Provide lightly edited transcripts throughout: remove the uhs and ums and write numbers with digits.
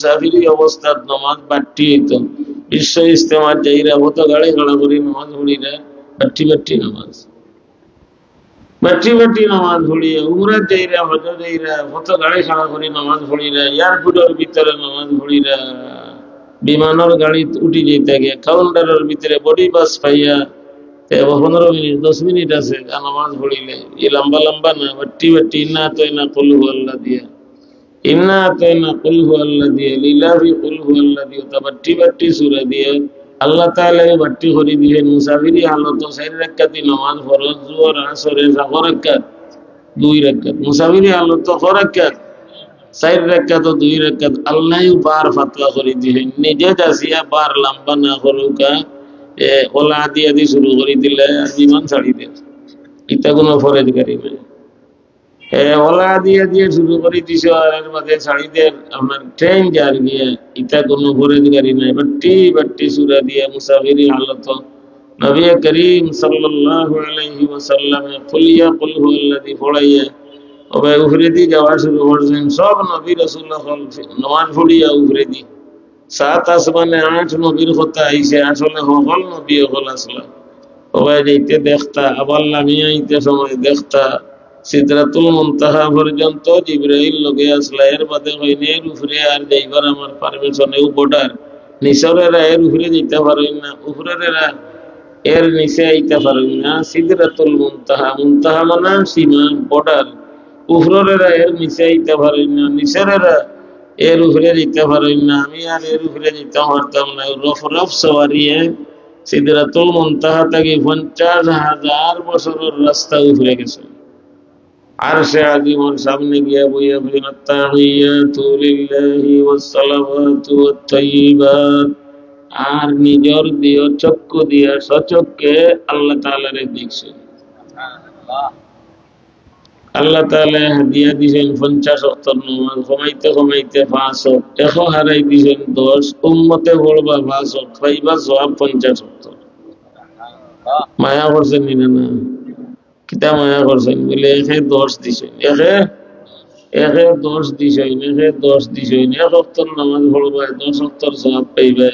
মুসাফিরি অবস্থাত নামাজ বাট্টি হইতো বিশ্ব ইস্তেমার যাইরা হত গাড়ি গাড়া করি নামাজ পড়িরা বাট্টি বাট্টি নামাজ বাট্টি বাট্টি নামাজ পড়িয়া উমরাত যাইরা হজ যাইরা হত গাড়ি খাড়া করি নামাজ পড়িরা এয়ারপোর্টের ভিতরে নামাজ পড়িরা বিমানের গাড়ি উঠি যেতে গিয়ে কাউন্টারের ভিতরে বডি বাস পাইয়া 15 মিনিট 10 মিনিট আছে নামাজ পড়িলে এই লম্বা লম্বা না বাট্টি বাট্টি ইন্না তো না কুল হু আল্লাহ দিয়া ইন্না আতাইনা কুল হু আল্লাহ দিয়ে লিলাহি কুল হু আল্লাহ দিয়ে তা বাট্টি বাট্টি সূরা দিয়ে আল্লাহ তাআলা বাট্টি করে দিলেন মুসাফিরি হালত 4 রাকাত নামাজ ফরজ জোহর আসরে 4 রাকাত 2 রাকাত মুসাফিরি হালত 4 রাকাত 4 রাকাত 2 রাকাত আল্লাহ বার ফাতলা করে দিলেন নিজে দাসিয়া বার লম্বা না করুকা ওলা দিয়া দি শুরু করে দিলে জীবন ছাড়ি দে এটা কোনো ফরজগারি না ওলা দিয়ে দিয়ে শুরু করে দিছ আর মাঝে ছাড়িদের আপনার ট্রেন যার গিয়ে এটা কোনো ফরজগারি নাই বাট্টি বাট্টি সূরা দিয়ে মুসাফিরি হালত নবী করিম সাল্লাল্লাহু আলাইহি ওয়াসাল্লাম কুলিয়া কুল হু আল্লাযী পড়াইয়া ওবে উফরেদি যাওয়া শুরু করছেন সব নবী রাসূলুল্লাহ নামাজ পড়িয়া উফরেদি 7 আসমানে 8 নবীর কথা আইছে আসলে হল নবী হল আসলা ওবে যাইতে দেখতা আবার নামিয়ে আইতে সময় দেখতা সিদরাতুল মুনতাহা পর্যন্ত জিবরাইল লগে আসলা এর বাদে হইনে এর উপরে আর যাইবার আমার পারমিশন এও বর্ডার নিসরেরা এর উপরে যেতে পারেন না উপরেরা এর নিচে আইতে পারেন না সিদরাতুল মুনতাহা মুনতাহা মানে সীমা বর্ডার উপরেরা এর নিচে আইতে পারেন না নিসরেরা এর উপরে যেতে পারেন না আমি আর এর উপরে যেতে পারতাম না রফ রফ সওয়ারিয়ে সিদরাতুল মুনতাহা থেকে 50,000 বছরের রাস্তা উপরে গেছে আরশে আজিমের সামনে গিয়া বইয়া বলেন আত্তাহিয়াতু লিল্লাহি ওয়াস সালাওয়াতু ওয়াত তাইয়্যিবাত আর নিজের দিয়ে চক্ষু দিয়া সচক্ষে আল্লাহ তাআলার দেখছেন আল্লাহ তাআলা হাদিয়া দিয়েছেন 50 ওয়াক্ত নামাজ কমাইতে কমাইতে 5 ওয়াক্ত এখন হারাই দিয়েছেন 10 উম্মতে বলবা 5 ওয়াক্ত পাইবা সওয়াব 50 ওয়াক্ত মায়া করছেন না কিতা মায়া করছেন বলে একে 10 দিছেন একে 10 দিছেন একে 10 দিছেন এক ওয়াক্তের নামাজ পড়বা 10 ওয়াক্তের সওয়াব পাইবা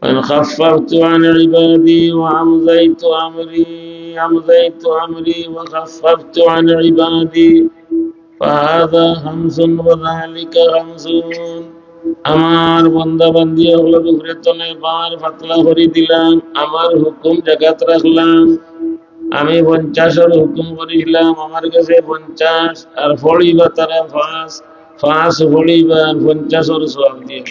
মান খাফফতু আন ইবাদি ওয়া আমযাইতু আমরি ওয়া খাফফতু আন ইবাদি ফাহাদা খামসুন ওয়া যালিকা খামসুন আমার বান্দা বান্দি হলো উপরে তলে বার ফাতলা করে দিলাম আমার হুকুম জাগাত রাখলাম আমি 50 হুকুম করেছিলাম আমার কাছে 50 আর ফড়িবা তারা 5 ফড়িবা 50 সওয়াব দিয়ে